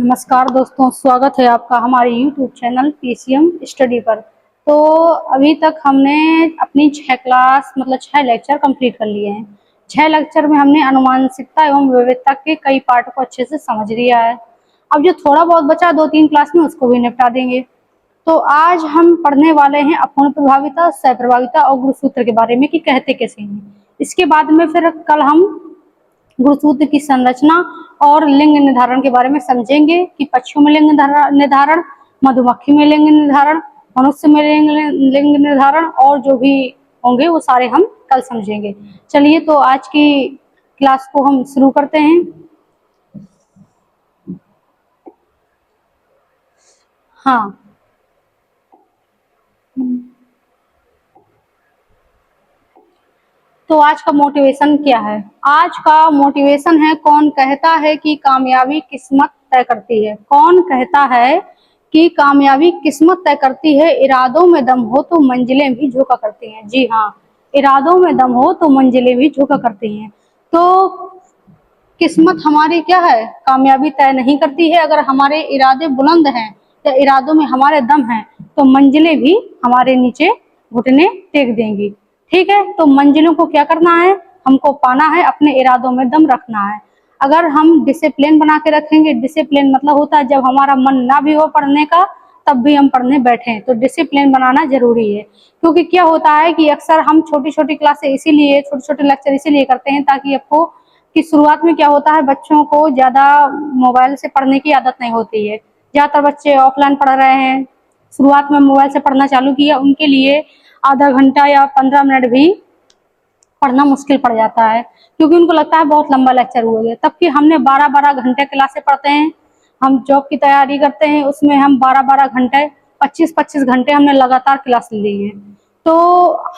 नमस्कार दोस्तों, स्वागत है आपका हमारे YouTube चैनल पीसीएम स्टडी पर। तो अभी तक हमने अपनी 6 क्लास मतलब 6 लेक्चर कंप्लीट कर लिए हैं। 6 लेक्चर में हमने अनुमानसिकता एवं विविधता के कई पार्ट को अच्छे से समझ लिया है। अब जो थोड़ा बहुत बचा 2-3 क्लास में उसको भी निपटा देंगे। तो आज हम पढ़ने वाले हैं अपूर्ण प्रभाविता, सहप्रभाविता और गुणसूत्र के बारे में कि कहते कैसे हैं। इसके बाद में फिर कल हम गुणसूत्र की संरचना और लिंग निर्धारण के बारे में समझेंगे कि पक्षियों में लिंग निर्धारण, मधुमक्खी में लिंग निर्धारण, मनुष्य में लिंग निर्धारण और जो भी होंगे वो सारे हम कल समझेंगे। चलिए तो आज की क्लास को हम शुरू करते हैं। हाँ, तो आज का मोटिवेशन क्या है? आज का मोटिवेशन है, कौन कहता है कि कामयाबी किस्मत तय करती है? कौन कहता है कि कामयाबी किस्मत तय करती है? इरादों में दम हो तो मंजिलें भी झुका करती हैं। जी हाँ, इरादों में दम हो तो मंजिलें भी झुका करती हैं। तो किस्मत हमारी क्या है? कामयाबी तय नहीं करती है। अगर हमारे इरादे बुलंद हैं या इरादों में हमारे दम है तो मंजिलें भी हमारे नीचे घुटने टेक देंगी। ठीक है, तो मंजिलों को क्या करना है? हमको पाना है, अपने इरादों में दम रखना है। अगर हम डिसिप्लिन बना के रखेंगे, डिसिप्लिन मतलब होता है जब हमारा मन ना भी हो पढ़ने का तब भी हम पढ़ने बैठे, तो डिसिप्लिन बनाना जरूरी है। क्योंकि क्या होता है कि अक्सर हम छोटी छोटी क्लासें इसीलिए, छोटे छोटे लेक्चर इसीलिए करते हैं ताकि आपको कि शुरुआत में क्या होता है, बच्चों को ज़्यादा मोबाइल से पढ़ने की आदत नहीं होती है। ज़्यादातर बच्चे ऑफलाइन पढ़ रहे हैं, शुरुआत में मोबाइल से पढ़ना चालू किया, उनके लिए आधा घंटा या 15 मिनट भी पढ़ना मुश्किल पड़ जाता है क्योंकि उनको लगता है बहुत लंबा लेक्चर हो गया। तब कि हमने 12-12 घंटे क्लासें पढ़ते हैं। हम जॉब की तैयारी करते हैं, उसमें हम 12-12 घंटे, 25-25 घंटे हमने लगातार क्लास ली है। तो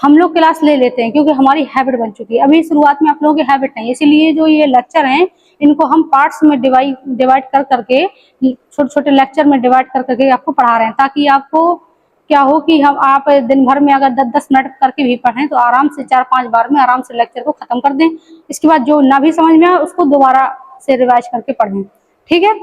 हम लोग क्लास ले लेते हैं क्योंकि हमारी हैबिट बन चुकी है। अभी शुरुआत में आप लोगों की हैबिट नहीं है, इसीलिए जो ये लेक्चर हैं इनको हम पार्ट्स में डिवाइड कर करके, छोटे छोटे लेक्चर में डिवाइड कर करके आपको पढ़ा रहे हैं ताकि आपको क्या हो कि हम आप दिन भर में अगर 10-10 मिनट करके भी पढ़ें तो आराम से 4-5 बार में आराम से लेक्चर को खत्म कर दें। इसके बाद जो ना भी समझ में आए उसको दोबारा से रिवाइज करके पढ़ें। ठीक है,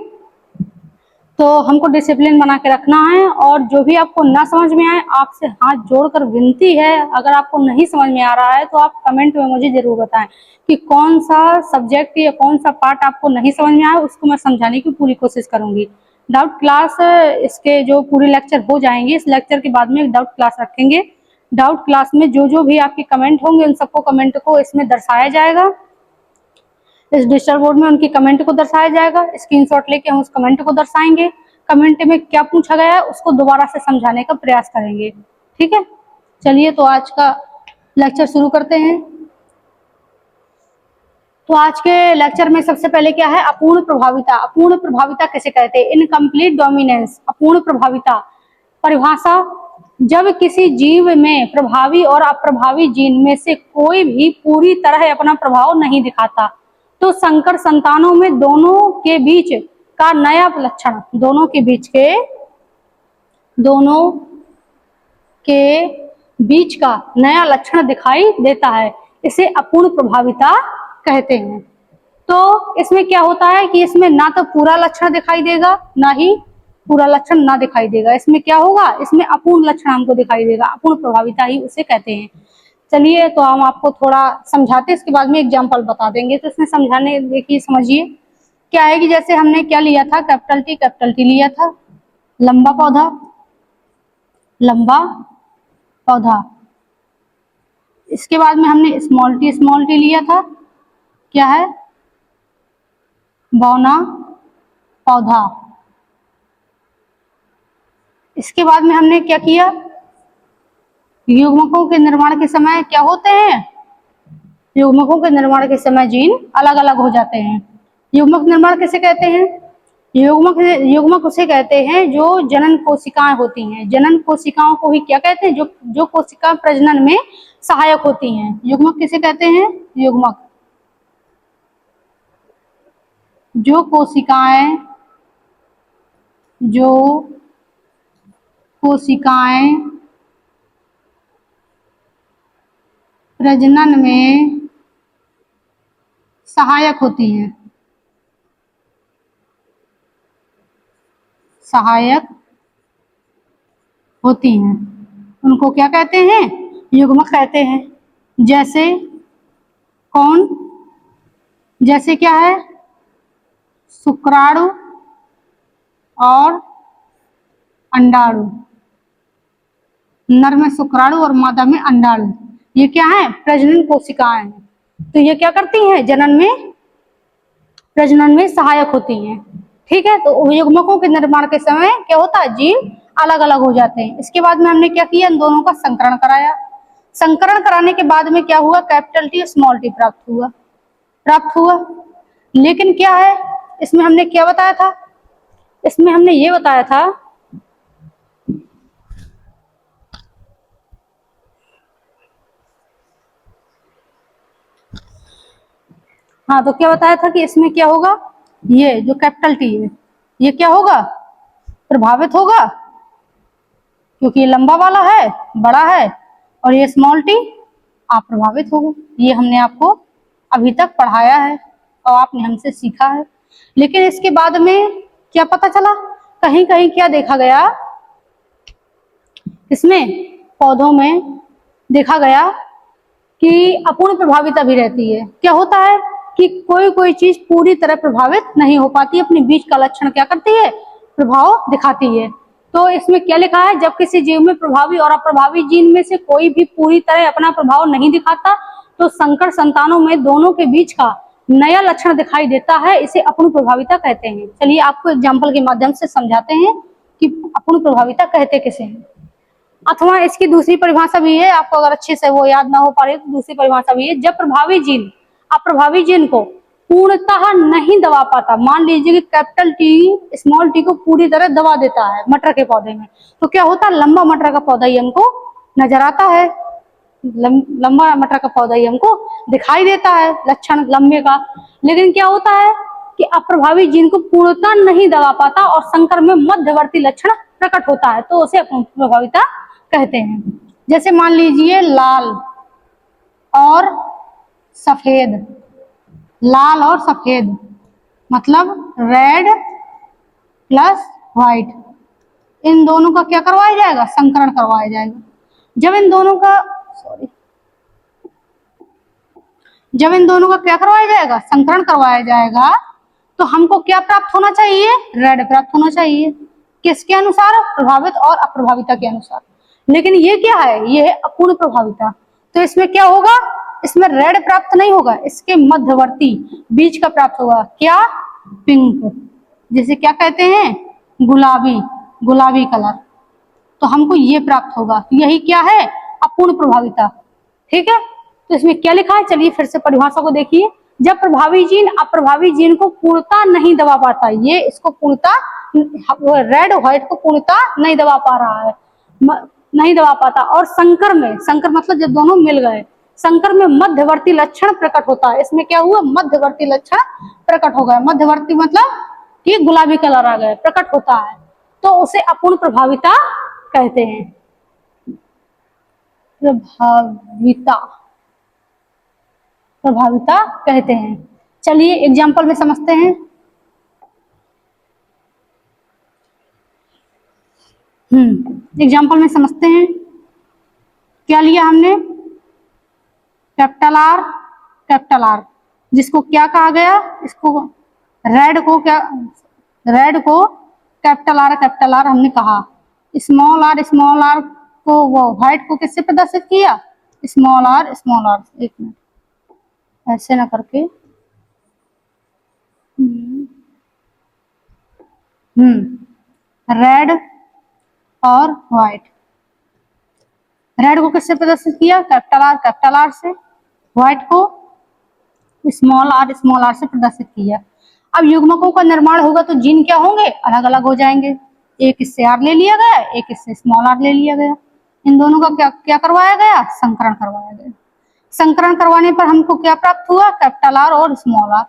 तो हमको डिसिप्लिन बना के रखना है और जो भी आपको ना समझ में आए, आपसे हाथ जोड़कर विनती है, अगर आपको नहीं समझ में आ रहा है तो आप कमेंट में मुझे जरूर बताएं कि कौन सा सब्जेक्ट या कौन सा पार्ट आपको नहीं समझ में आया, उसको मैं समझाने की पूरी कोशिश करूंगी। डाउट क्लास, इसके जो पूरे लेक्चर हो जाएंगे, इस लेक्चर के बाद में एक डाउट क्लास रखेंगे। डाउट क्लास में जो जो भी आपके कमेंट होंगे उन सबको कमेंट को इसमें दर्शाया जाएगा, इस डिजिटल बोर्ड में उनकी कमेंट को दर्शाया जाएगा। स्क्रीनशॉट लेके हम उस कमेंट को दर्शाएंगे, कमेंट में क्या पूछा गया है उसको दोबारा से समझाने का प्रयास करेंगे। ठीक है, चलिए तो आज का लेक्चर शुरू करते हैं। तो आज के लेक्चर में सबसे पहले क्या है? अपूर्ण प्रभाविता। अपूर्ण प्रभाविता कैसे कहते हैं? Incomplete dominance. अपूर्ण प्रभाविता परिभाषा, जब किसी जीव में प्रभावी और अप्रभावी जीन में से कोई भी पूरी तरह अपना प्रभाव नहीं दिखाता तो संकर संतानों में दोनों के बीच का नया लक्षण, दोनों के बीच का नया लक्षण दिखाई देता है, इसे अपूर्ण प्रभाविता कहते हैं। तो इसमें क्या होता है कि इसमें ना तो पूरा लक्षण दिखाई देगा, ना ही पूरा लक्षण ना दिखाई देगा। इसमें क्या होगा? इसमें अपूर्ण लक्षण हमको दिखाई देगा, अपूर्ण प्रभाविता ही उसे कहते हैं। चलिए तो हम आपको थोड़ा समझाते, इसके बाद में एग्जाम्पल बता देंगे। तो इसमें समझाने, देखिए समझिए क्या है कि जैसे हमने क्या लिया था, कैपिटल टी लिया था, लंबा पौधा, लंबा पौधा। इसके बाद में हमने स्मॉल टी लिया था, क्या है? बौना पौधा। इसके बाद में हमने क्या किया? युग्मकों के निर्माण के समय क्या होते हैं? युग्मकों के निर्माण के समय जीन अलग अलग हो जाते हैं। युग्मक निर्माण किसे कहते हैं? युग्मक उसे कहते हैं जो जनन कोशिकाएं होती हैं। जनन कोशिकाओं को ही क्या कहते हैं? जो कोशिका प्रजनन में सहायक होती हैं, युग्मक किसे कहते हैं? युग्मक जो कोशिकाएं प्रजनन में सहायक होती हैं, सहायक होती हैं, उनको क्या कहते हैं? युग्मक कहते हैं। जैसे कौन? जैसे क्या है? शुक्राणु और अंडाणु। नर में शुक्राणु और मादा में अंडाणु, ये क्या है? प्रजनन कोशिकाएं हैं। तो ये क्या करती हैं? प्रजनन में सहायक होती हैं। ठीक है, तो युग्मकों के निर्माण के समय क्या होता है? जीन अलग अलग हो जाते हैं। इसके बाद में हमने क्या किया? इन दोनों का संकरण कराया। संकरण कराने के बाद में क्या हुआ? कैपिटल टी स्मॉल टी प्राप्त हुआ। लेकिन क्या है इसमें? हमने क्या बताया था? इसमें हमने ये बताया था, हाँ, तो क्या बताया था कि इसमें क्या होगा? ये जो कैपिटल टी है ये क्या होगा? प्रभावित होगा, क्योंकि ये लंबा वाला है, बड़ा है, और ये स्मॉल टी अप्रभावित होगा। ये हमने आपको अभी तक पढ़ाया है और आपने हमसे सीखा है। लेकिन इसके बाद में क्या पता चला? कहीं कहीं क्या देखा गया? इसमें पौधों में देखा गया कि अपूर्ण प्रभाविता भी रहती है। क्या होता है कि कोई कोई चीज पूरी तरह प्रभावित नहीं हो पाती, अपने बीच का लक्षण क्या करती है? प्रभाव दिखाती है। तो इसमें क्या लिखा है? जब किसी जीव में प्रभावी और अप्रभावी जीन में से कोई भी पूरी तरह अपना प्रभाव नहीं दिखाता, तो संकर संतानों में दोनों के बीच का नया लक्षण दिखाई देता है, इसे अपूर्ण प्रभाविता कहते हैं। चलिए आपको एग्जाम्पल के माध्यम से समझाते हैं कि अपूर्ण प्रभाविता कहते किसे हैं। अथवा इसकी दूसरी परिभाषा भी है, आपको अगर अच्छे से वो याद ना हो पा रही तो दूसरी परिभाषा भी है। जब प्रभावी जीन अप्रभावी जीन को पूर्णतः नहीं दबा पाता, मान लीजिए कि कैपिटल टी स्मॉल टी को पूरी तरह दबा देता है मटर के पौधे में, तो क्या होता है? लंबा मटर का पौधा ही हमको नजर आता है, लंबा मटर का पौधा ही हमको दिखाई देता है, लक्षण लंबे का। लेकिन क्या होता है कि अप्रभावी जीन को पूर्णतः नहीं दबा पाता और संकर में मध्यवर्ती लक्षण प्रकट होता है, तो उसे अपूर्ण प्रभाविता कहते हैं। जैसे मान लीजिए लाल और सफेद, लाल और सफेद मतलब रेड प्लस व्हाइट, इन दोनों का क्या करवाया जाएगा? संकरण करवाया जाएगा। जब इन दोनों का क्या करवाया जाएगा? संकरण करवाया जाएगा, तो हमको क्या प्राप्त होना चाहिए? रेड प्राप्त होना चाहिए। किसके अनुसार? प्रभावित और अप्रभाविता के अनुसार। लेकिन ये क्या है? ये है अपूर्ण प्रभाविता। तो इसमें क्या होगा? इसमें रेड प्राप्त नहीं होगा, इसके मध्यवर्ती बीच का प्राप्त होगा। क्या? पिंक, जिसे क्या कहते हैं? गुलाबी कलर। तो हमको ये प्राप्त होगा। यही क्या है? अपूर्ण प्रभाविता। ठीक है, तो इसमें क्या लिखा है? चलिए फिर से परिभाषा को देखिए। जब प्रभावी जीन अप्रभावी जीन को पूर्णता नहीं दबा पाता, ये इसको पूर्णता, रेड व्हाइट को पूर्णता नहीं दबा पा रहा है, नहीं दबा पाता, और संकर मतलब जब दोनों मिल गए, संकर में मध्यवर्ती लक्षण प्रकट होता है। इसमें क्या हुआ? मध्यवर्ती लक्षण प्रकट हो गया। मध्यवर्ती मतलब कि गुलाबी कलर आ गया, प्रकट होता है, तो उसे अपूर्ण प्रभाविता कहते हैं। प्रभाविता कहते हैं। चलिए एग्जाम्पल में समझते हैं। एग्जाम्पल में समझते हैं। क्या लिया हमने? कैपिटल आर, जिसको क्या कहा गया? इसको रेड को कैपिटल आर हमने कहा। स्मॉल आर को, वो व्हाइट को किससे प्रदर्शित किया? Small are. एक मिनट, ऐसे ना करके, रेड और व्हाइट। रेड को किससे प्रदर्शित किया? कैपिटल आर से। व्हाइट को स्मॉल आर से प्रदर्शित किया। अब युग्मकों का निर्माण होगा तो जीन क्या होंगे? अलग अलग हो जाएंगे। एक इससे आर ले लिया गया, एक इससे स्मॉल आर ले लिया गया। इन दोनों का क्या करवाया गया? संकरण करवाया गया। संकरण करवाने पर हमको क्या प्राप्त हुआ? कैपिटल आर और स्मॉल आर।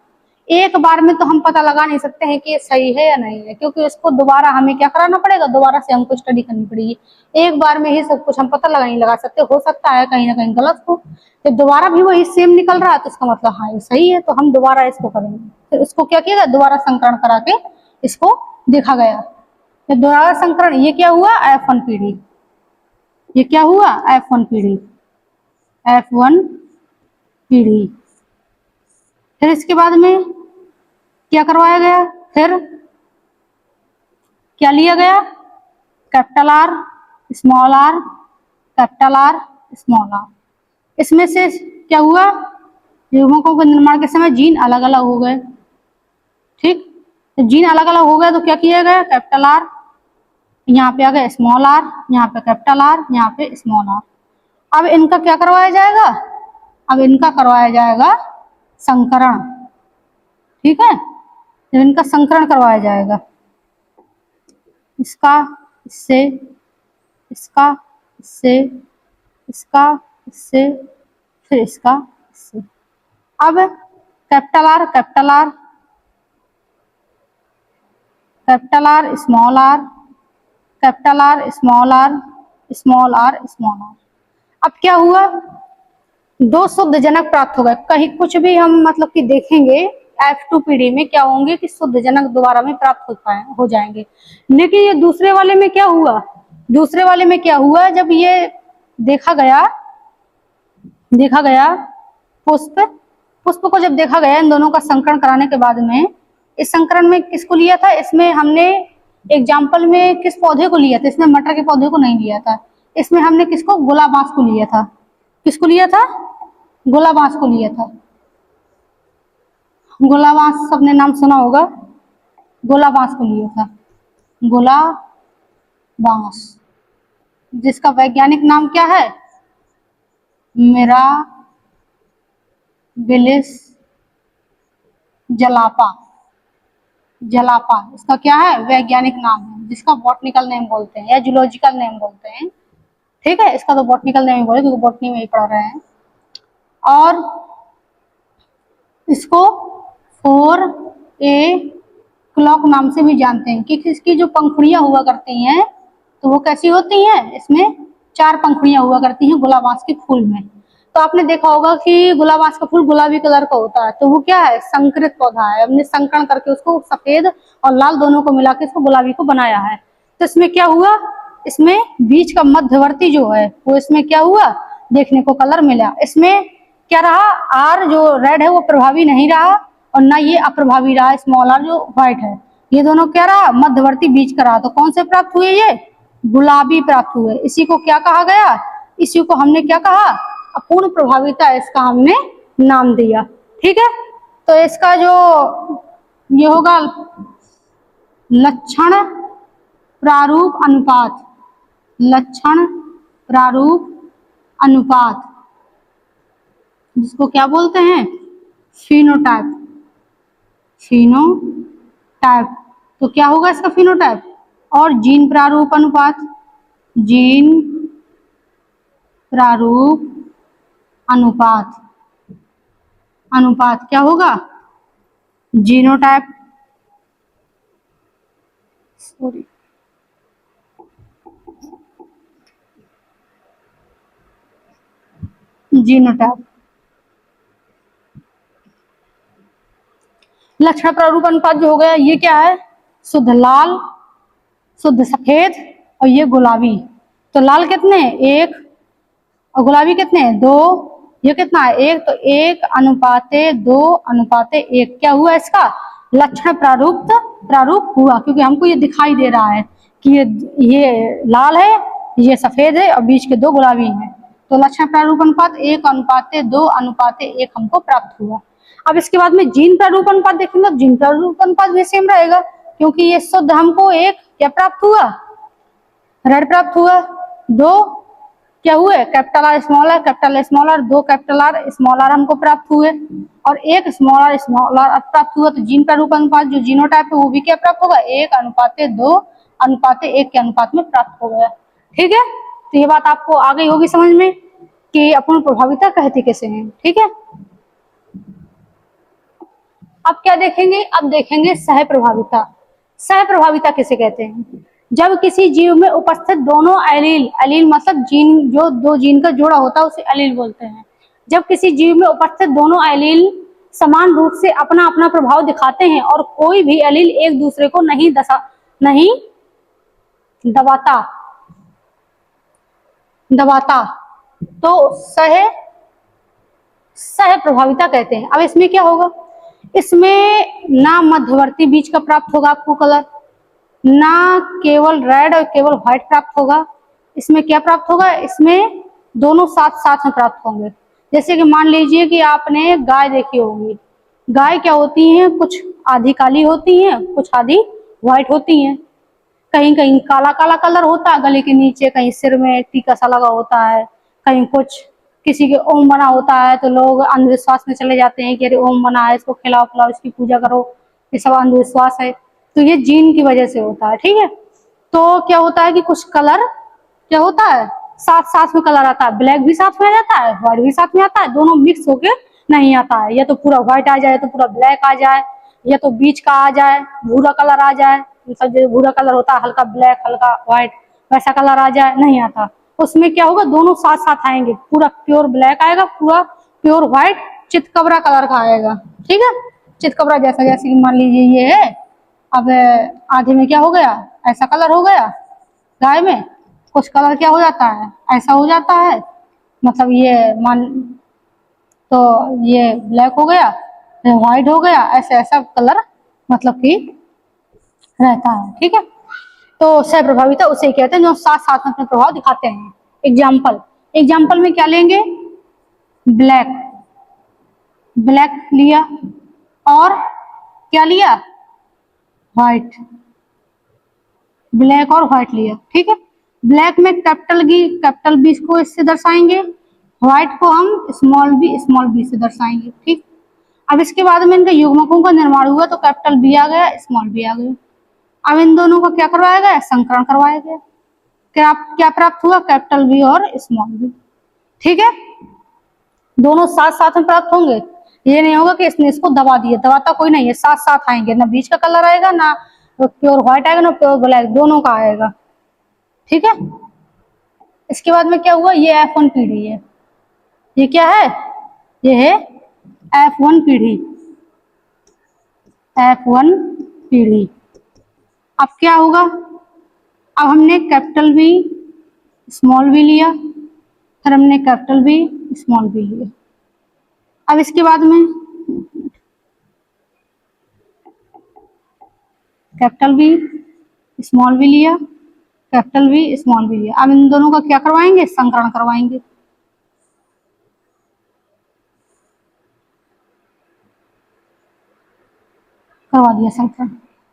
एक बार में तो हम पता लगा नहीं सकते हैं कि ये सही है या नहीं है, क्योंकि इसको दोबारा हमें क्या कराना पड़ेगा? दोबारा से हमको स्टडी करनी पड़ेगी। एक बार में ही सब कुछ हम पता नहीं लगा सकते, हो सकता है कहीं ना कहीं गलत हो। तो दोबारा भी वही सेम निकल रहा है तो इसका मतलब हाँ ये सही है, तो हम दोबारा इसको करेंगे। फिर इसको क्या किया गया? दोबारा संकरण करा के इसको देखा गया। ये दोहरा संकरण, ये क्या हुआ, F1 पीढ़ी। ये क्या हुआ, F1 पीढ़ी, F1 पीढ़ी। फिर इसके बाद में क्या करवाया गया, फिर क्या लिया गया, capital R, small r, capital R, small r. इसमें से क्या हुआ, युग्मकों के निर्माण के समय जीन अलग अलग हो गए। ठीक, तो जीन अलग अलग हो गए तो क्या किया गया, कैपिटल आर, यहाँ पे आ गया स्मॉल आर, यहाँ पे कैपिटल आर, यहाँ पे स्मॉल आर। अब इनका क्या करवाया जाएगा, अब इनका करवाया जाएगा संकरण। ठीक है, तो इनका संकरण करवाया जाएगा, इसका इससे, इसका इससे, इसका इससे, फिर इसका इससे। अब capital R, capital R, capital R, small r, capital R, small r, small r, small r. अब क्या हुआ, दो शुद्ध जनक प्राप्त हो गए। कहीं कुछ भी हम मतलब कि देखेंगे F2 पीढ़ी में क्या होंगे कि शुद्ध जनक दोबारा में प्राप्त हो जाएंगे। लेकिन ये दूसरे वाले में क्या हुआ, दूसरे वाले में क्या हुआ, जब ये देखा गया पुष्प, पुष्प को जब देखा गया इन दोनों का संकरण कराने के बाद में, इस संकरण में किसको लिया था, इसमें हमने एग्जाम्पल में किस पौधे को लिया था, इसमें मटर के पौधे को नहीं लिया था, इसमें हमने किसको, गुलाबांस को लिया था। किसको लिया था, गुलाबांस को लिया था। गुलाबांस सबने नाम सुना होगा, गुलाबांस को लिया था, गुलाबांस, जिसका वैज्ञानिक नाम क्या है, मिराबिलिस जलापा। जलापा इसका क्या है, वैज्ञानिक नाम है, जिसका बॉटनिकल नेम बोलते हैं या जूलॉजिकल नेम बोलते हैं। ठीक है, इसका तो बॉटनिकल नेम ही बोले क्योंकि बॉटनी में ही पढ़ रहे हैं। और इसको 4A क्लॉक नाम से भी जानते हैं कि इसकी जो पंखुड़ियां हुआ करती हैं तो वो कैसी होती हैं, इसमें 4 पंखुड़ियां हुआ करती हैं गुलाबांस के फूल में। तो आपने देखा होगा कि गुलाबांस का फूल गुलाबी कलर का होता है, तो वो क्या है, संकरित पौधा है। हमने संकरण करके उसको सफेद और लाल दोनों को मिला के इसको गुलाबी को बनाया है। तो इसमें क्या हुआ, इसमें बीच का मध्यवर्ती जो है वो इसमें क्या हुआ, देखने को कलर मिला। इसमें क्या रहा, आर जो रेड है वो प्रभावी नहीं रहा और ना ये अप्रभावी रहा, स्मॉल आर जो व्हाइट है। ये दोनों क्या रहा, मध्यवर्ती बीच का रहा। तो कौन से प्राप्त हुए, ये गुलाबी प्राप्त हुए। इसी को क्या कहा गया, इसी को हमने क्या कहा, अपूर्ण प्रभाविता, इसका हमने नाम दिया। ठीक है, तो इसका जो ये होगा लक्षण प्रारूप अनुपात, लक्षण प्रारूप अनुपात, जिसको क्या बोलते हैं, फिनोटाइप, फिनोटाइप। तो क्या होगा इसका फिनोटाइप, और जीन प्रारूप अनुपात, जीन प्रारूप अनुपात, अनुपात क्या होगा, जीनोटाइप, सॉरी जीनोटाइप। लक्षण प्रारूप अनुपात जो हो गया, ये क्या है, शुद्ध लाल, शुद्ध सफेद और ये गुलाबी। तो लाल कितने, 1 और गुलाबी कितने, 2। ये कितना है, 1। तो 1:2:1 क्या हुआ, इसका लक्षण प्रारूप हुआ, क्योंकि हमको ये दिखाई दे रहा है कि ये लाल है, ये सफेद है और बीच के 2 गुलाबी हैं। तो लक्षण प्रारूप अनुपात 1:2:1 हमको प्राप्त हुआ। अब इसके बाद में जीन प्रारूप अनुपात देखेंगे, तो जीन प्रारूप अनुपात भी सेम रहेगा, क्योंकि ये शुद्ध हमको 1 क्या प्राप्त हुआ, रेड प्राप्त हुआ। 2 क्या हुए, capital R small r, capital small r, 2 capital R small r हमको प्राप्त हुए और 1 स्मॉल आर प्राप्त हुआ। तो जीन प्रारूप अनुपात जो जीनोटाइप है वो भी क्या प्राप्त होगा, 1:2:1 के अनुपात में प्राप्त हो गया। ठीक है, तो ये बात आपको आ गई होगी समझ में कि अपूर्ण प्रभाविता कहते कैसे हैं। ठीक है, अब क्या देखेंगे, अब देखेंगे सह प्रभाविता। सह प्रभाविता किसे कहते हैं, जब किसी जीव में उपस्थित दोनों एलील, एलील मतलब जीन, जो 2 जीन का जोड़ा होता है उसे एलील बोलते हैं। जब किसी जीव में उपस्थित दोनों एलील समान रूप से अपना अपना प्रभाव दिखाते हैं और कोई भी एलील एक दूसरे को नहीं दबाता, दबाता, तो सह प्रभाविता कहते हैं। अब इसमें क्या होगा, इसमें ना मध्यवर्ती बीच का प्राप्त होगा आपको कलर, ना केवल रेड और केवल व्हाइट प्राप्त होगा। इसमें क्या प्राप्त होगा, इसमें दोनों साथ साथ में प्राप्त होंगे। जैसे कि मान लीजिए कि आपने गाय देखी होगी, गाय क्या होती हैं, कुछ आधी काली होती हैं, कुछ आधी व्हाइट होती हैं। कहीं कहीं काला काला कलर होता है गले के नीचे, कहीं सिर में टीका सा लगा होता है, कहीं कुछ किसी के ओम बना होता है, तो लोग अंधविश्वास में चले जाते हैं कि अरे ओम बना है, इसको खिलाओ पिलाओ, इसकी पूजा करो, ये सब अंधविश्वास है। तो ये जीन की वजह से होता है, ठीक है। तो क्या होता है कि कुछ कलर क्या होता है, साथ साथ में कलर आता है, ब्लैक भी साथ में आ जाता है, व्हाइट भी साथ में आता है, दोनों मिक्स होके नहीं आता है। या तो पूरा व्हाइट आ जाए, तो पूरा ब्लैक आ जाए, या तो बीच का आ जाए, भूरा कलर आ जाए, मतलब जो भूरा कलर होता है हल्का ब्लैक हल्का व्हाइट, वैसा कलर आ जाए, नहीं आता। उसमें क्या होगा, दोनों साथ साथ आएंगे, पूरा प्योर ब्लैक आएगा, पूरा प्योर व्हाइट चितकबरा कलर का आएगा, ठीक है। चितकबरा जैसा, जैसे कि मान लीजिए ये है, अब आधे में क्या हो गया, ऐसा कलर हो गया गाय में, कुछ कलर क्या हो जाता है, ऐसा हो जाता है, मतलब ये मान, तो ये ब्लैक हो गया, व्हाइट हो गया, ऐसे ऐसा कलर मतलब कि रहता है, ठीक है। तो सह प्रभाविता उसे कहते हैं जो साथ साथ में अपने प्रभाव दिखाते हैं। एग्जाम्पल, एग्जाम्पल में क्या लेंगे, ब्लैक, ब्लैक लिया, और क्या लिया, व्हाइट, ब्लैक और व्हाइट लिया, ठीक है। ब्लैक में कैपिटल बी को इससे दर्शाएंगे, व्हाइट को हम स्मॉल बी से दर्शाएंगे, ठीक। अब इसके बाद में इनके युग्मकों का निर्माण हुआ, तो कैपिटल बी आ गया, स्मॉल बी आ गया। अब इन दोनों का क्या करवाया गया, संकरण करवाया गया। क्या क्या प्राप्त हुआ, कैपिटल बी और स्मॉल बी, ठीक है। दोनों साथ साथ में प्राप्त होंगे, ये नहीं होगा कि इसने इसको दबा दिया, दबाता कोई नहीं है, साथ साथ आएंगे, ना बीच का कलर आएगा, ना प्योर व्हाइट आएगा, ना प्योर ब्लैक, दोनों का आएगा, ठीक है। इसके बाद में क्या हुआ, ये F1 पीढ़ी है, ये क्या है, ये है F1 पीढ़ी, F1 पीढ़ी। अब क्या होगा, अब हमने कैपिटल बी स्मॉल बी लिया, फिर हमने कैपिटल बी स्मॉल बी लिया। अब इसके बाद में कैपिटल बी स्मॉल बी लिया, कैपिटल बी स्मॉल बी लिया। अब इन दोनों का क्या करवाएंगे, संकरण करवाएंगे, करवा दिया संकरण।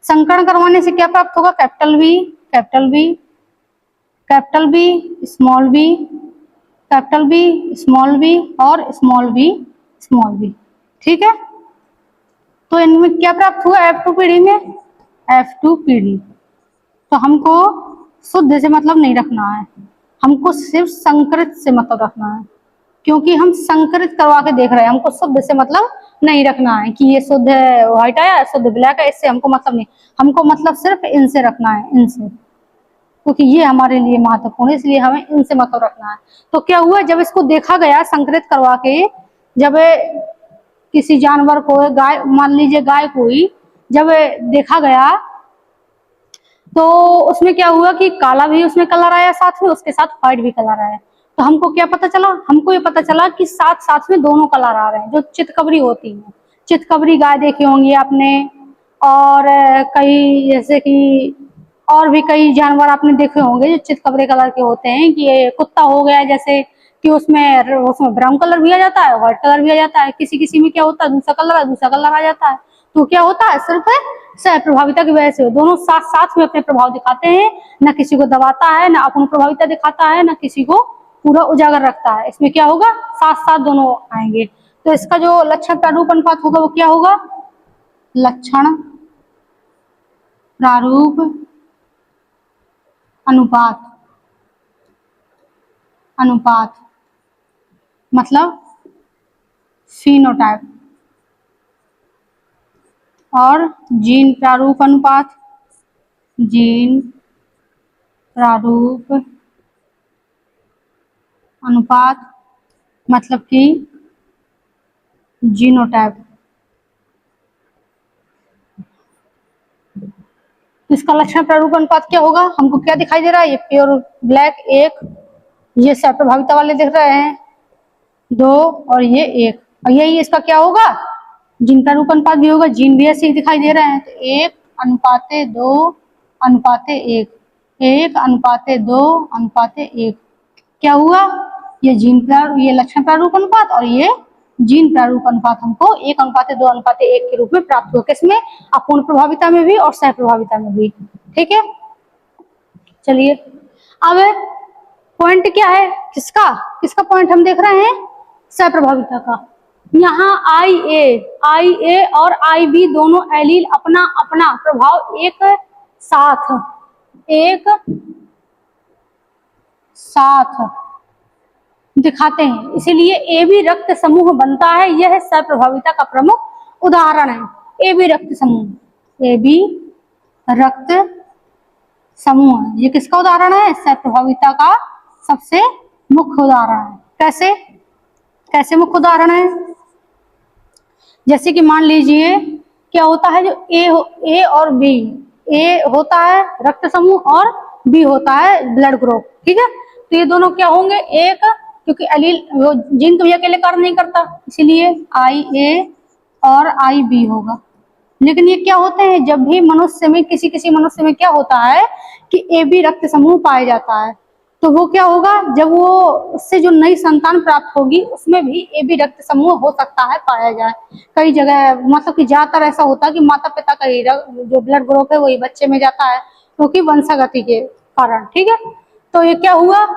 संकरण करवाने से क्या प्राप्त होगा, capital B, capital B, capital B, small b, capital B, small b, और स्मॉल बी, स्मॉल बी, ठीक है। तो इनमें क्या प्राप्त हुआ, F2 पीढ़ी में, F2 पीढ़ी। तो हमको शुद्ध से मतलब नहीं रखना है, हमको सिर्फ संकरित से मतलब रखना है, क्योंकि हम संकरित करवा के देख रहे हैं, हमको शुद्ध से मतलब नहीं रखना है कि ये शुद्ध व्हाइट आया, शुद्ध ब्लैक है, इससे हमको मतलब नहीं, हमको मतलब सिर्फ इनसे रखना है, इनसे, क्योंकि ये हमारे लिए महत्वपूर्ण है, इसलिए हमें इनसे मतलब रखना है। तो क्या हुआ, जब इसको देखा गया संकरित करवा के, जब किसी जानवर को, गाय मान लीजिए गाय को ही जब देखा गया, तो उसमें क्या हुआ कि काला भी उसमें कलर आया साथ में, उसके साथ व्हाइट भी कलर आया। तो हमको क्या पता चला, हमको ये पता चला कि साथ साथ में दोनों कलर आ रहे हैं, जो चितकबरी होती है, चितकबरी गाय देखी होंगी आपने, और कई जैसे कि और भी कई जानवर आपने देखे होंगे जो चितकबरे कलर के होते हैं, कि ये कुत्ता हो गया जैसे कि उसमें ब्राउन कलर भी आ जाता है, व्हाइट कलर भी आ जाता है, किसी किसी में क्या होता है दूसरा कलर आ जाता है। तो क्या होता है, सिर्फ सह प्रभाविता की वजह से दोनों साथ साथ में अपने प्रभाव दिखाते हैं, न किसी को दबाता है, न अपनी प्रभाविता दिखाता है, न किसी को पूरा उजागर रखता है। इसमें क्या होगा, साथ साथ दोनों आएंगे। तो इसका जो लक्षण प्रारूप अनुपात होगा वो क्या होगा, लक्षण प्रारूप अनुपात, अनुपात मतलब फिनोटाइप, और जीन प्रारूप अनुपात, जीन प्रारूप अनुपात मतलब कि जीनोटाइप। तो इसका लक्षण प्रारूप अनुपात क्या होगा? हमको क्या दिखाई दे रहा है? ये प्योर ब्लैक एक, ये सह प्रभाविता वाले दिख रहे हैं दो, और ये एक, और यही इसका क्या होगा? जीन प्रारूप अनुपात भी होगा। जीन भी ऐसे ही दिखाई दे रहे हैं, तो 1:2:1, 1:2:1, क्या हुआ? ये ये लक्षण प्रारूप अनुपात और ये जीन प्रारूप अनुपात हमको 1:2:1 के रूप में प्राप्त हुआ। किसमें? अपूर्ण प्रभाविता में भी और सह प्रभाविता में भी। ठीक है, चलिए अब पॉइंट क्या है? किसका किसका पॉइंट हम देख रहे हैं? सह प्रभाविता का। यहाँ आई ए और आई बी दोनों एलील अपना अपना प्रभाव एक साथ दिखाते हैं, इसीलिए ए बी रक्त समूह बनता है। यह सह प्रभाविता का प्रमुख उदाहरण है। ए बी रक्त समूह, ए बी रक्त समूह, ये किसका उदाहरण है? सह प्रभाविता का सबसे मुख्य उदाहरण है। कैसे कैसे मुख्य उदाहरण है? जैसे कि मान लीजिए क्या होता है, जो ए और बी, ए होता है रक्त समूह और बी होता है ब्लड ग्रुप। ठीक है, तो ये दोनों क्या होंगे? एक, क्योंकि एलील वो जीन तो ये अकेले कार्य नहीं करता, इसीलिए आई ए और आई बी होगा। लेकिन ये क्या होते हैं? जब भी मनुष्य में किसी किसी मनुष्य में क्या होता है कि ए बी रक्त समूह पाया जाता है, तो वो क्या होगा? जब वो उससे जो नई संतान प्राप्त होगी उसमें भी ए बी रक्त समूह हो सकता है पाया जाए। कई जगह मतलब कि ज्यादातर ऐसा होता है कि माता पिता का ही जो ब्लड ग्रुप है वही बच्चे में जाता है, क्योंकि वंशागति के कारण। ठीक है, तो ये क्या हुआ?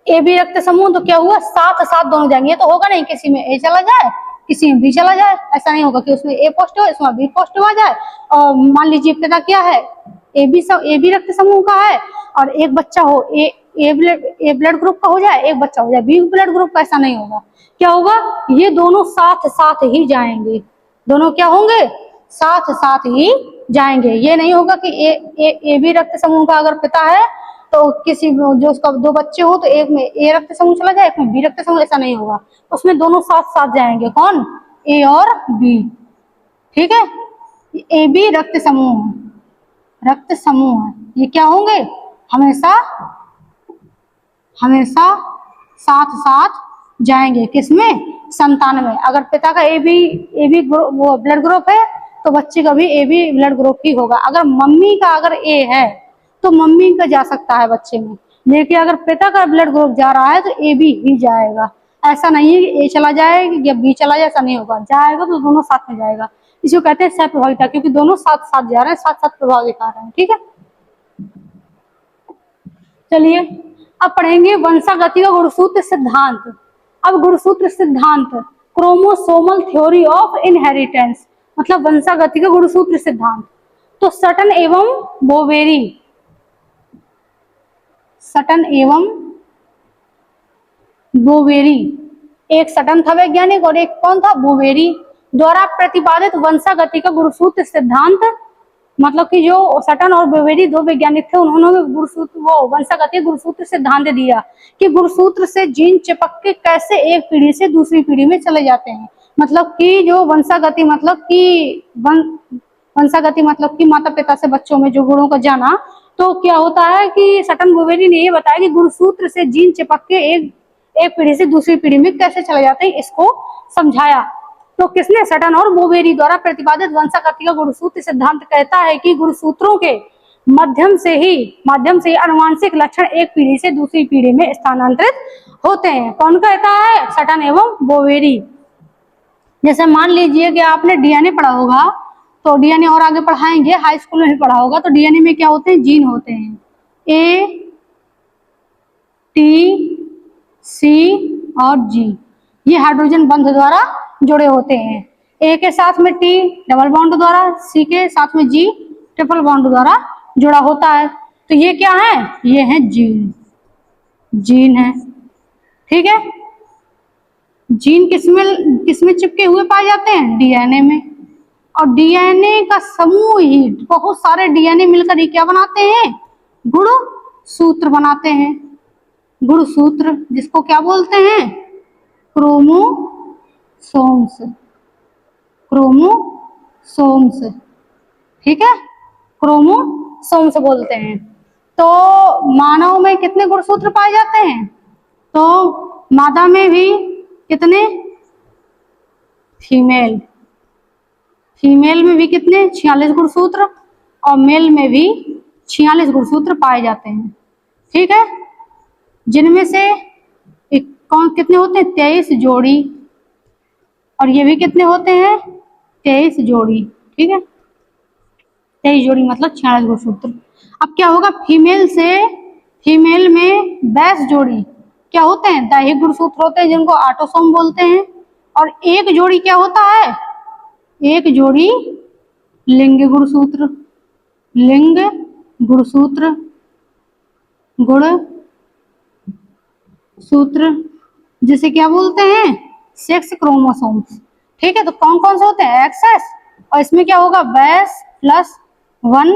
ए बी रक्त समूह तो क्या हुआ? साथ साथ दोनों जाएंगे। ये तो होगा नहीं किसी में ए चला जाए किसी में बी चला जाए, ऐसा नहीं होगा कि उसमें ए पॉजिटिव है इसमें बी पॉजिटिव आ जाए। और मान लीजिए पिता क्या है? ए बी रक्त समूह का है और एक बच्चा हो ए ब्लड ग्रुप का हो जाए, एक बच्चा हो जाए बी ब्लड ग्रुप का, ऐसा नहीं होगा। क्या होगा? ये दोनों साथ साथ ही जाएंगे। दोनों क्या होंगे? साथ साथ ही जाएंगे। ये नहीं होगा कि ए बी रक्त समूह का अगर पिता है तो किसी जो उसका दो बच्चे हो तो एक में ए रक्त समूह चला जाए एक में बी रक्त समूह, ऐसा नहीं होगा। उसमें दोनों साथ साथ जाएंगे। कौन? ए और बी। ठीक है, ए बी रक्त समूह है, ये क्या होंगे? हमेशा हमेशा साथ साथ जाएंगे। किसमें? संतान में। अगर पिता का ए बी वो ब्लड ग्रुप है तो बच्चे का भी ए बी ब्लड ग्रुप ही होगा। अगर मम्मी का अगर ए है तो मम्मी का जा सकता है बच्चे में, लेकिन अगर पिता का ब्लड ग्रुप जा रहा है तो ए बी ही जाएगा। ऐसा नहीं है कि ए चला जाए या बी चला जाए, ऐसा नहीं होगा। जाएगा तो दोनों साथ में जाएगा। इसको कहते हैं सह प्रभाविता, क्योंकि दोनों साथ साथ जा रहे हैं, साथ साथ प्रभावित आ रहे हैं। ठीक है, चलिए अब पढ़ेंगे वंशागति का गुणसूत्र सिद्धांत। अब गुणसूत्र सिद्धांत, क्रोमोसोमल थ्योरी ऑफ इनहेरिटेंस, मतलब वंशागति का गुणसूत्र सिद्धांत। तो सटन एवं बोवेरी, एक सटन था वैज्ञानिक और एक कौन था? बोवेरी, द्वारा प्रतिपादित वंशागति का गुणसूत्र सिद्धांत, मतलब कि जो सटन और बोवेरी दो वैज्ञानिक थे, उन्होंने गुणसूत्र वो वंशागति गुणसूत्र सिद्धांत दिया कि गुणसूत्र से जीन चिपक के कैसे एक पीढ़ी से दूसरी पीढ़ी में चले जाते हैं। मतलब कि जो वंशागति मतलब कि माता पिता से बच्चों में जो गुणों का जाना, तो क्या होता है कि सटन बोवेरी ने ये बताया कि गुणसूत्र से जीन चिपक के एक पीढ़ी से दूसरी पीढ़ी में कैसे चले जाते हैं, इसको समझाया। तो किसने? सटन और बोवेरी द्वारा प्रतिपादित वंशागति का गुणसूत्र सिद्धांत कहता है कि गुणसूत्रों के माध्यम से ही आनुवंशिक लक्षण एक पीढ़ी से दूसरी पीढ़ी में स्थानांतरित होते हैं। कौन कहता है? सटन एवं बोवेरी। जैसे मान लीजिए कि आपने डीएनए पढ़ा होगा, तो डीएनए और आगे पढ़ाएंगे, हाई स्कूल में भी पढ़ा होगा। तो डीएनए में क्या होते हैं? जीन होते हैं, ए टी सी और जी। ये हाइड्रोजन बंध द्वारा जुड़े होते हैं। ए के साथ में टी डबल बॉन्ड द्वारा, सी के साथ में जी ट्रिपल बॉन्ड द्वारा जुड़ा होता है। तो ये क्या है? ये है जीन है। ठीक है, जीन किसमें चिपके हुए पाए जाते हैं? डीएनए में। और डीएनए का समूह ही, बहुत सारे डीएनए मिलकर ही क्या बनाते हैं? गुणसूत्र बनाते हैं। गुणसूत्र जिसको क्या बोलते हैं? क्रोमोसोम्स। ठीक है, क्रोमोसोम्स बोलते हैं। तो मानव में कितने गुणसूत्र पाए जाते हैं? तो मादा में भी कितने? फीमेल में भी कितने? 46 गुणसूत्र, और मेल में भी 46 गुणसूत्र पाए जाते हैं। ठीक है, जिनमें से कौन कितने होते हैं? 23 जोड़ी, और ये भी कितने होते हैं? 23 जोड़ी। ठीक है, 23 जोड़ी मतलब 46 गुणसूत्र। अब क्या होगा? फीमेल में 22 जोड़ी क्या होते हैं? दैहिक गुणसूत्र होते हैं, जिनको ऑटोसोम बोलते हैं। और एक जोड़ी क्या होता है? एक जोड़ी लिंग गुणसूत्र। लिंग गुणसूत्र, गुण सूत्र, जिसे क्या बोलते हैं? Sex chromosomes. ठीक है, तो कौन कौन से होते हैं? एक्सएस, और इसमें क्या होगा? 22 प्लस 1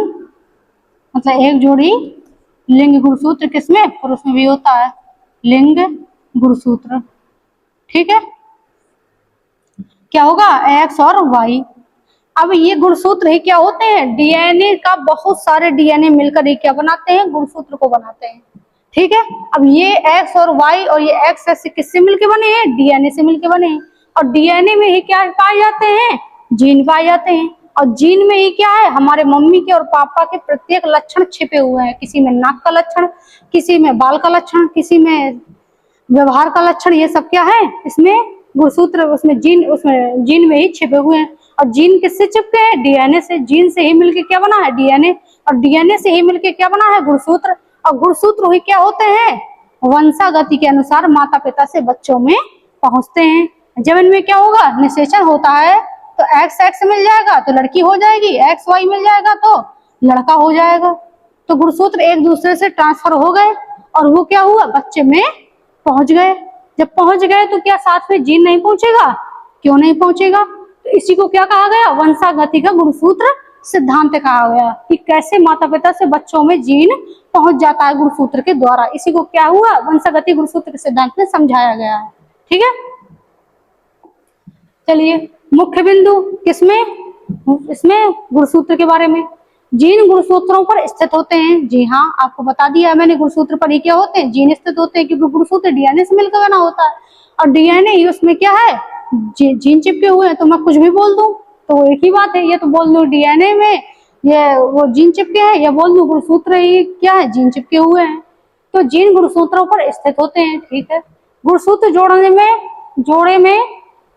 मतलब एक जोड़ी लिंग गुणसूत्र। किसमें? पुरुष में भी होता है लिंग गुणसूत्र। ठीक है, क्या होगा? एक्स और वाई। अब ये गुणसूत्र ही क्या होते हैं? डीएनए का बहुत सारे डीएनए मिलकर ही क्या बनाते हैं? गुणसूत्र को बनाते हैं। ठीक है, अब ये एक्स और वाई और ये एक्स एक्स किससे मिलके बने हैं? डीएनए से मिलके बने हैं। और डीएनए में ही क्या पाए जाते हैं? जीन पाए जाते हैं। और जीन में ही क्या है? हमारे मम्मी के और पापा के प्रत्येक लक्षण छिपे हुए हैं। किसी में नाक का लक्षण, किसी में बाल का लक्षण, किसी में व्यवहार का लक्षण, ये सब क्या है? इसमें गुणसूत्र, उसमें जीन में ही छिपे हुए हैं। और जीन किससे चिपके हैं? डीएनए से। जीन से ही मिलके क्या बना है? डीएनए। और डीएनए से ही मिलके क्या बना है? गुणसूत्र। और गुणसूत्र ही क्या होते हैं? वंशागति के अनुसार माता पिता से बच्चों में पहुंचते हैं। जब इनमें क्या होगा? निषेचन होता है, तो एक्स एक्स मिल जाएगा तो लड़की हो जाएगी, एक्स वाई मिल जाएगा तो लड़का हो जाएगा। तो गुणसूत्र एक दूसरे से ट्रांसफर हो गए, और वो क्या हुआ? बच्चे में पहुंच गए। जब पहुंच गए तो क्या साथ में जीन नहीं पहुंचेगा? क्यों नहीं पहुंचेगा? तो इसी को क्या कहा गया? वंशागति का गुणसूत्र सिद्धांत कहा गया, कि कैसे माता पिता से बच्चों में जीन पहुंच जाता है गुणसूत्र के द्वारा। इसी को क्या हुआ? वंशागति गुणसूत्र के सिद्धांत में समझाया गया है। ठीक है, चलिए मुख्य बिंदु किसमें? इसमें गुणसूत्र के बारे में। जीन गुणसूत्रों पर स्थित होते हैं। जी हाँ, आपको बता दिया मैंने, गुणसूत्र पर ही क्या होते हैं? जीन स्थित होते हैं, क्योंकि गुणसूत्र डीएनए से मिलकर बना होता है। और डीएनए ही उसमें क्या है? जीन चिपके हुए हैं। तो मैं कुछ भी बोल दूं तो एक ही बात है, ये तो बोल दूं डीएनए में ये वो जीन चिपके हैं, या बोल दूं गुणसूत्र ही क्या है? जीन चिपके हुए हैं। तो जीन गुणसूत्रों पर स्थित होते हैं। ठीक है, गुणसूत्र जोड़े में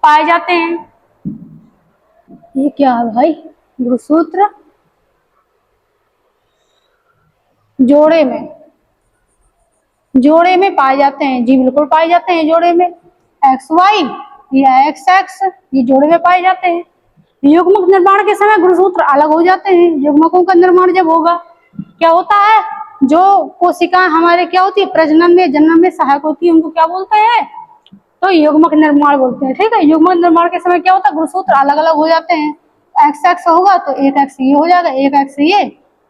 पाए जाते हैं। ये क्या है भाई? गुणसूत्र जोड़े में पाए जाते हैं। जी बिल्कुल पाए जाते हैं जोड़े में। एक्स वाई या एक्स एक्स ये जोड़े में पाए जाते हैं। युग्मक निर्माण के समय गुणसूत्र अलग हो जाते हैं। युग्मकों का निर्माण जब होगा, क्या होता है? जो कोशिकाएं हमारे क्या होती है? प्रजनन में, जन्म में सहायक होती है, उनको क्या बोलते हैं? तो युग्मक निर्माण बोलते हैं। ठीक है, युग्मक निर्माण के समय क्या होता है? गुणसूत्र अलग अलग हो जाते हैं। एक्स एक्स होगा तो एक एक्स ये हो जाएगा, एक एक्स ये।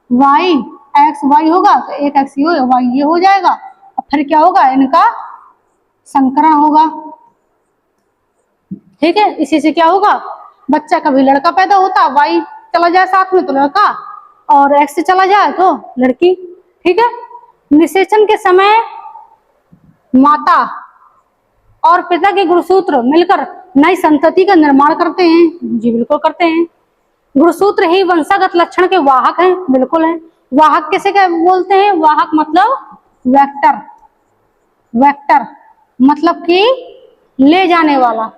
वाई एक्स वाई होगा तो एक एक्स ये वाई ये हो जाएगा। और फिर क्या होगा? इनका संकरण होगा। ठीक है, इसी से क्या होगा? बच्चा कभी लड़का पैदा होता, वाई चला जाए साथ में तो लड़का, और एक्स से चला जाए तो लड़की। ठीक है, निषेचन के समय माता और पिता के गुणसूत्र मिलकर नई संतति का निर्माण करते हैं। जी बिल्कुल करते हैं। गुणसूत्र ही वंशागत लक्षण के वाहक हैं। बिल्कुल है। वाहक किसे बोलते हैं? वाहक मतलब वेक्टर। वेक्टर मतलब कि ले जाने वाला।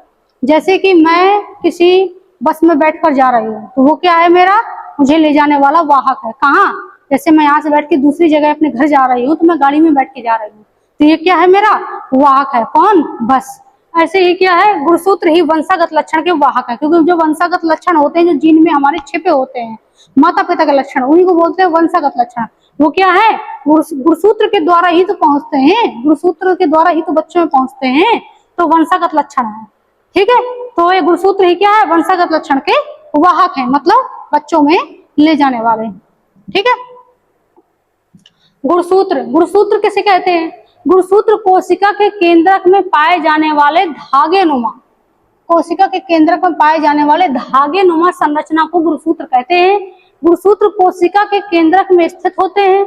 जैसे कि मैं किसी बस में बैठकर जा रही हूँ, तो वो क्या है? मेरा मुझे ले जाने वाला वाहक है। कहाँ? जैसे मैं यहाँ से बैठ के दूसरी जगह अपने घर जा रही हूँ, तो मैं गाड़ी में बैठ के जा रही हूँ, तो ये क्या है? मेरा वाहक है। कौन? बस। ऐसे ही क्या है? गुणसूत्र ही वंशागत लक्षण के वाहक है, क्योंकि जो वंशागत लक्षण होते हैं, जो जीन में हमारे छिपे होते हैं, माता पिता के लक्षण, उन्हीं को बोलते हैं वंशागत लक्षण। वो क्या है? गुणसूत्र के द्वारा ही तो पहुंचते हैं, गुणसूत्र के द्वारा ही तो बच्चों में पहुंचते हैं, तो वंशागत लक्षण है। ठीक है, तो ये गुणसूत्र ही क्या है? वंशागत लक्षण के वाहक है, मतलब बच्चों में ले जाने वाले। ठीक है, गुणसूत्र किसे कहते हैं? गुणसूत्र कोशिका के केंद्रक में पाए जाने वाले धागे नुमा, कोशिका के केंद्रक में पाए जाने वाले धागे नुमा संरचना को गुणसूत्र कहते हैं। गुणसूत्र कोशिका के केंद्रक में स्थित होते हैं।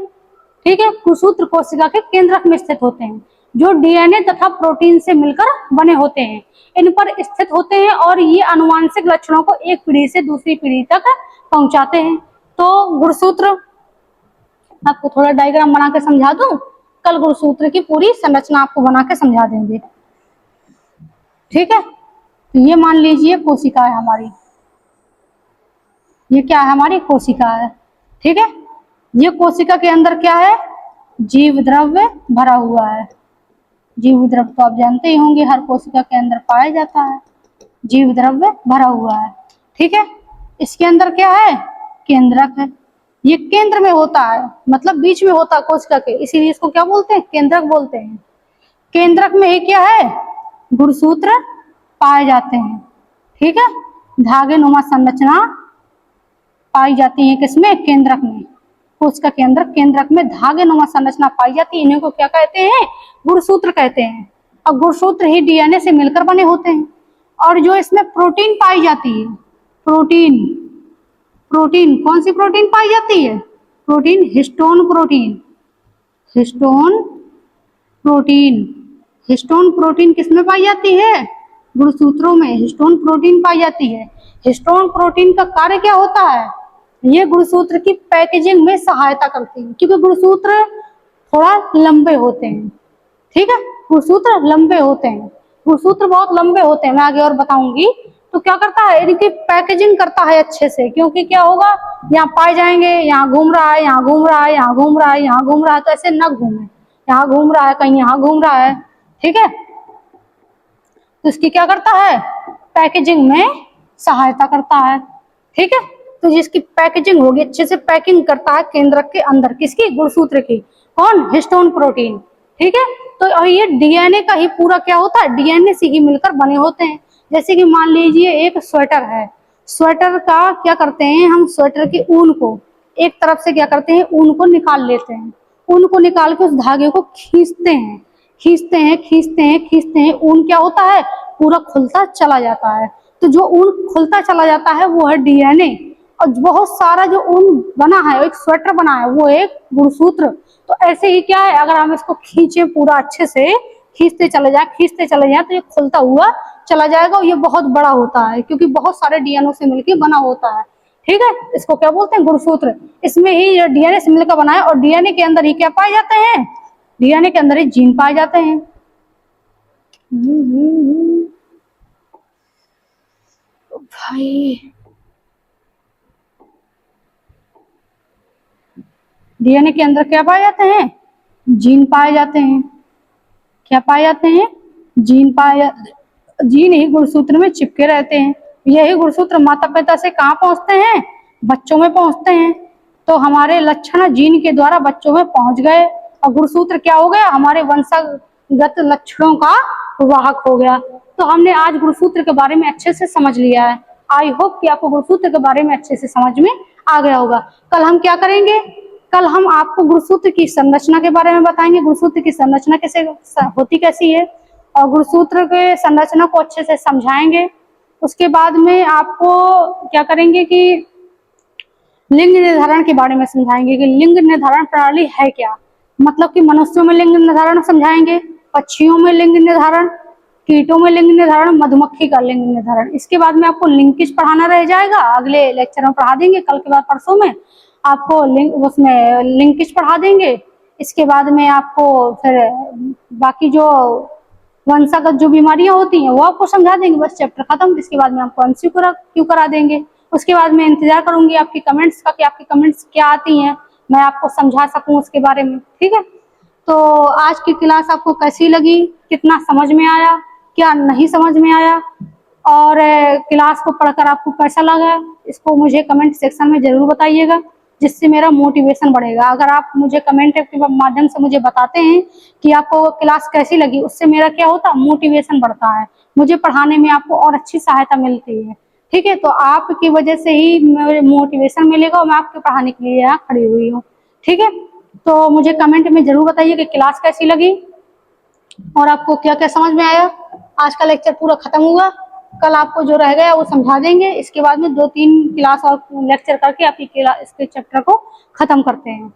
ठीक है, गुणसूत्र कोशिका के केंद्रक में स्थित होते हैं, जो डीएनए तथा प्रोटीन से मिलकर बने होते हैं। इन पर स्थित होते हैं और ये आनुवांशिक लक्षणों को एक पीढ़ी से दूसरी पीढ़ी तक पहुंचाते हैं। तो गुणसूत्र, आपको थोड़ा डायग्राम बना के समझा दूं, कल गुणसूत्र की पूरी संरचना आपको बना के समझा देंगे। ठीक है, तो ये मान लीजिए कोशिका है हमारी, ये क्या है हमारी कोशिका है। ठीक है, ये कोशिका के अंदर क्या है, जीव द्रव्य भरा हुआ है। जीव द्रव्य तो आप जानते ही होंगे, हर कोशिका के अंदर पाया जाता है, जीव द्रव्य भरा हुआ है। ठीक है, इसके अंदर क्या है, केंद्रक है। ये केंद्र में होता है, मतलब बीच में होता है कोशिका के, इसीलिए इसको क्या बोलते हैं, केंद्रक बोलते हैं। केंद्रक में ही क्या है, गुणसूत्र पाए जाते हैं। ठीक है, धागे नुमा संरचना पाई जाती है किसमें, केंद्रक में। कोशिका के अंदर केंद्रक में धागे नुमा संरचना पाई जाती है, इन्हीं को क्या कहते हैं, गुणसूत्र कहते हैं। और गुणसूत्र ही डीएनए से मिलकर बने होते हैं। और जो इसमें प्रोटीन पाई जाती है, प्रोटीन, प्रोटीन कौन सी प्रोटीन पाई जाती है, protein histone protein, histone protein. Histone protein किसमें पाई जाती है, गुणसूत्रों में हिस्टोन प्रोटीन पाई जाती है। हिस्टोन प्रोटीन का कार्य क्या होता है, ये गुणसूत्र की पैकेजिंग में सहायता करती है, क्योंकि गुणसूत्र थोड़ा लंबे होते हैं। ठीक है, गुणसूत्र लंबे होते हैं, गुणसूत्र बहुत लंबे होते हैं, मैं आगे और बताऊंगी। तो क्या करता है, इनकी पैकेजिंग करता है अच्छे से, क्योंकि क्या होगा, यहाँ पाए जाएंगे, यहाँ घूम रहा है, यहाँ घूम रहा है, यहाँ घूम रहा है, यहाँ घूम रहा है, तो ऐसे न घूमे, यहाँ घूम रहा है, कहीं यहाँ घूम रहा है। ठीक है, तो इसकी क्या करता है, पैकेजिंग में सहायता करता है। ठीक है, तो जिसकी पैकेजिंग होगी, अच्छे से पैकिंग करता है केंद्रक के अंदर, किसकी, गुणसूत्र की, कौन, हिस्टोन प्रोटीन। ठीक है, तो ये डीएनए का ही पूरा क्या होता है, डीएनए से ही मिलकर बने होते हैं। जैसे कि मान लीजिए एक स्वेटर है, स्वेटर का क्या करते हैं हम, स्वेटर की ऊन को एक तरफ से क्या करते हैं, ऊन को निकाल लेते हैं, ऊन को निकाल के उस धागे को खींचते हैं, खींचते हैं, खींचते हैं, खींचते हैं, ऊन क्या होता है, पूरा खुलता चला जाता है। तो जो ऊन खुलता चला जाता है वो है डीएनए, और बहुत सारा जो ऊन बना है, एक स्वेटर बना है, वो एक गुणसूत्र। तो ऐसे ही क्या है, अगर हम इसको खींचे पूरा अच्छे से, खींचते चले जाए, खींचते चले जाए, तो ये खुलता हुआ चला जाएगा, और ये बहुत बड़ा होता है, क्योंकि बहुत सारे डीएनए से मिलकर बना होता है। ठीक है, इसको क्या बोलते हैं, गुणसूत्र। इसमें ही डीएनए से मिलकर बना है, और डीएनए के अंदर ही क्या पाए जाते हैं, डीएनए के अंदर ही जीन पाए जाते हैं। भाई डीएनए के अंदर क्या पाए जाते हैं, जीन पाए जाते हैं। क्या पाए जाते हैं, जीन पाए जाते, जीन ही गुणसूत्र में चिपके रहते हैं। यही गुणसूत्र माता पिता से कहाँ पहुंचते हैं, बच्चों में पहुंचते हैं। तो हमारे लक्षण जीन के द्वारा बच्चों में पहुंच गए, और गुणसूत्र क्या हो गया, हमारे वंशगत लक्षणों का वाहक हो गया। तो हमने आज गुणसूत्र के बारे में अच्छे से समझ लिया है। आई होप कि आपको गुणसूत्र के बारे में अच्छे से समझ में आ गया होगा। कल हम क्या करेंगे, कल हम आपको गुणसूत्र की संरचना के बारे में बताएंगे, गुणसूत्र की संरचना कैसे होती कैसी है, और गुणसूत्र के संरचना को अच्छे से समझाएंगे। उसके बाद में आपको क्या करेंगे कि लिंग निर्धारण के बारे में समझाएंगे कि लिंग निर्धारण प्रणाली है क्या, मतलब कि मनुष्यों में लिंग निर्धारण समझाएंगे, पक्षियों में लिंग निर्धारण, कीटों में लिंग निर्धारण, मधुमक्खी का लिंग निर्धारण। इसके बाद में आपको लिंकेज पढ़ाना रह जाएगा, अगले लेक्चर में पढ़ा देंगे, कल के बाद परसों में आपको उसमें लिंकेज पढ़ा देंगे। इसके बाद में आपको फिर बाकी जो वंशागत जो बीमारियां होती हैं वो आपको समझा देंगे, बस चैप्टर खत्म। इसके बाद में आपको एमसीक्यू करा देंगे। उसके बाद में इंतजार करूंगी आपकी कमेंट्स का, कि आपकी कमेंट्स क्या आती हैं, मैं आपको समझा सकूं उसके बारे में। ठीक है, तो आज की क्लास आपको कैसी लगी, कितना समझ में आया, क्या नहीं समझ में आया, और क्लास को पढ़कर आपको कैसा लगा, इसको मुझे कमेंट सेक्शन में जरूर बताइएगा, जिससे मेरा मोटिवेशन बढ़ेगा। अगर आप मुझे कमेंट के माध्यम से मुझे बताते हैं कि आपको क्लास कैसी लगी, उससे मेरा क्या होता है, मोटिवेशन बढ़ता है, मुझे पढ़ाने में आपको और अच्छी सहायता मिलती है। ठीक है, तो आपकी वजह से ही मुझे मोटिवेशन मिलेगा, और मैं आपके पढ़ाने के लिए यहाँ खड़ी हुई हूँ। ठीक है, तो मुझे कमेंट में जरूर बताइए कि क्लास कैसी लगी और आपको क्या क्या समझ में आया। आज का लेक्चर पूरा खत्म हुआ। कल आपको जो रह गया वो समझा देंगे। इसके बाद में 2-3 क्लास और लेक्चर करके आपकी क्लास इसके चैप्टर को खत्म करते हैं।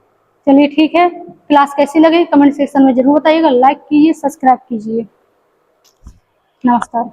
चलिए ठीक है, क्लास कैसी लगी कमेंट सेक्शन में जरूर बताइएगा। लाइक कीजिए, सब्सक्राइब कीजिए। नमस्कार।